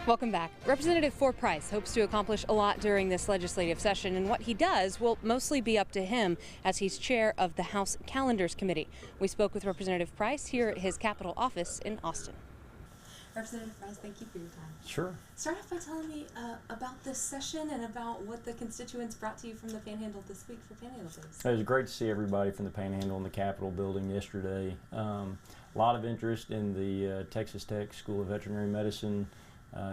Welcome back. Representative For Price hopes to accomplish a lot during this legislative session, and what he does will mostly be up to him as he's chair of the House Calendars Committee. We spoke with Representative Price here at his Capitol office in Austin. Representative Price, thank you for your time. Sure. Start off by telling me about this session and about what the constituents brought to you from the Panhandle this week for Panhandle Days. It was great to see everybody from the Panhandle in the Capitol building yesterday. A lot of interest in the Texas Tech School of Veterinary Medicine,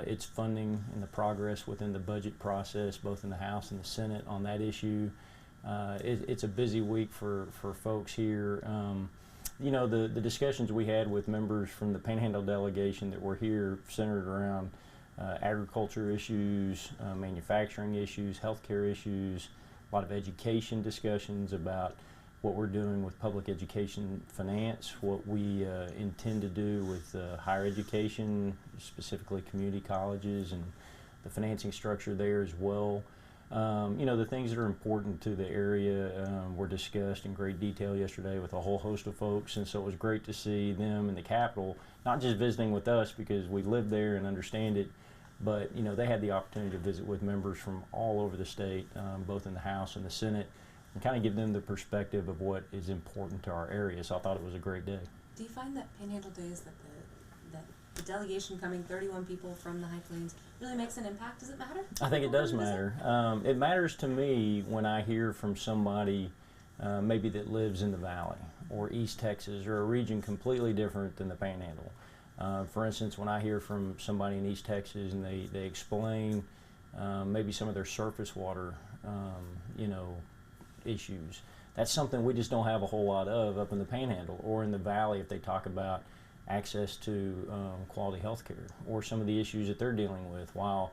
its funding and the progress within the budget process, both in the House and the Senate on that issue. It's a busy week for folks here. You know, the discussions we had with members from the Panhandle delegation that were here centered around agriculture issues, manufacturing issues, healthcare issues, a lot of education discussions about what we're doing with public education finance, what we intend to do with higher education, specifically community colleges, and the financing structure there as well. You know, the things that are important to the area were discussed in great detail yesterday with a whole host of folks, and so it was great to see them in the Capitol, not just visiting with us because we live there and understand it, but you know, they had the opportunity to visit with members from all over the state, both in the House and the Senate, and kind of give them the perspective of what is important to our area. So I thought it was a great day. Do you find that Panhandle Days, that the delegation coming, 31 people from the High Plains, really makes an impact? Does it matter? I think it does matter. It matters to me when I hear from somebody maybe that lives in the Valley or East Texas or a region completely different than the Panhandle. For instance, when I hear from somebody in East Texas and they explain maybe some of their surface water, you know, issues. That's something we just don't have a whole lot of up in the Panhandle or in the Valley if they talk about access to quality health care or some of the issues that they're dealing with. While,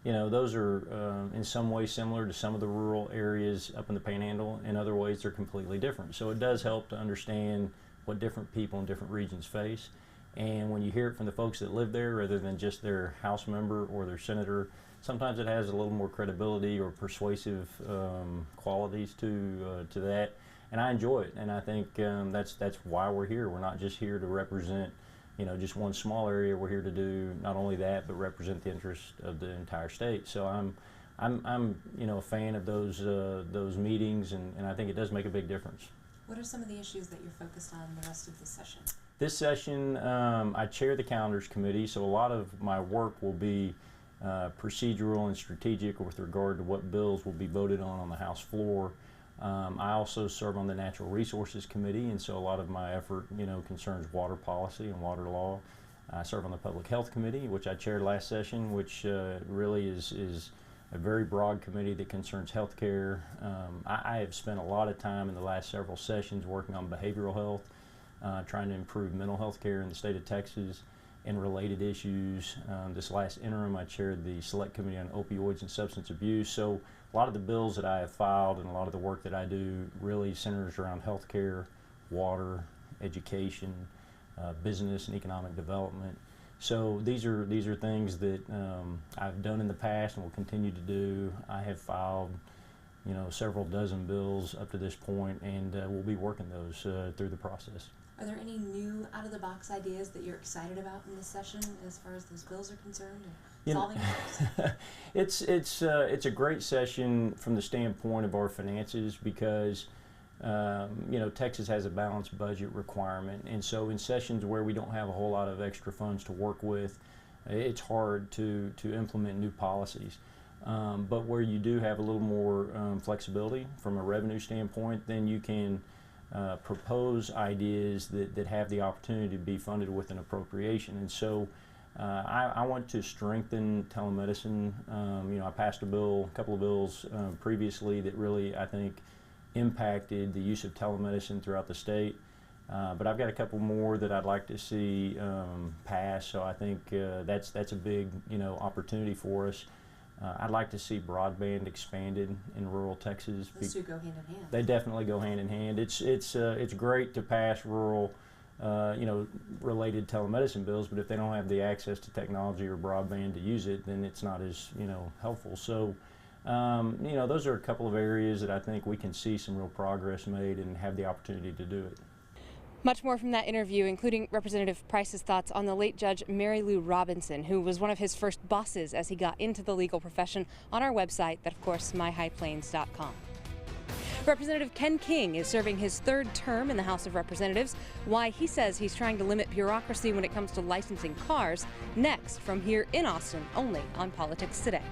you know, those are in some ways similar to some of the rural areas up in the Panhandle, in other ways they're completely different. So it does help to understand what different people in different regions face. And when you hear it from the folks that live there rather than just their House member or their senator, sometimes it has a little more credibility or persuasive qualities to that, and I enjoy it. And I think that's why we're here. We're not just here to represent, you know, just one small area. We're here to do not only that, but represent the interest of the entire state. So I'm you know, a fan of those meetings, and I think it does make a big difference. What are some of the issues that you're focused on the rest of the session? This session, I chair the Calendars Committee, so a lot of my work will be procedural and strategic with regard to what bills will be voted on the House floor. I also serve on the Natural Resources Committee, and so a lot of my effort, you know, concerns water policy and water law. I serve on the Public Health Committee, which I chaired last session, which really is a very broad committee that concerns health care. I have spent a lot of time in the last several sessions working on behavioral health, trying to improve mental health care in the state of Texas and related issues. This last interim, I chaired the Select Committee on Opioids and Substance Abuse. So a lot of the bills that I have filed and a lot of the work that I do really centers around health care, water, education, business and economic development. So these are things that I've done in the past and will continue to do. I have filed, you know, several dozen bills up to this point, and we'll be working those through the process. Are there any new out-of-the-box ideas that you're excited about in this session as far as those bills are concerned, and solving problems? It's a great session from the standpoint of our finances because you know, Texas has a balanced budget requirement, and so in sessions where we don't have a whole lot of extra funds to work with, it's hard to implement new policies. But where you do have a little more flexibility from a revenue standpoint, then you can propose ideas that have the opportunity to be funded with an appropriation. And so I want to strengthen telemedicine. You know, I passed a couple of bills previously that really, I think, impacted the use of telemedicine throughout the state. But I've got a couple more that I'd like to see pass. So I think that's a big, you know, opportunity for us. I'd like to see broadband expanded in rural Texas. Those two go hand in hand. They definitely go hand in hand. It's great to pass rural, you know, related telemedicine bills, but if they don't have the access to technology or broadband to use it, then it's not as, you know, helpful. So, you know, those are a couple of areas that I think we can see some real progress made and have the opportunity to do it. Much more from that interview, including Representative Price's thoughts on the late Judge Mary Lou Robinson, who was one of his first bosses as he got into the legal profession, on our website, that of course, myhighplains.com. Representative Ken King is serving his third term in the House of Representatives. Why he says he's trying to limit bureaucracy when it comes to licensing cars. Next, from here in Austin, only on Politics Today.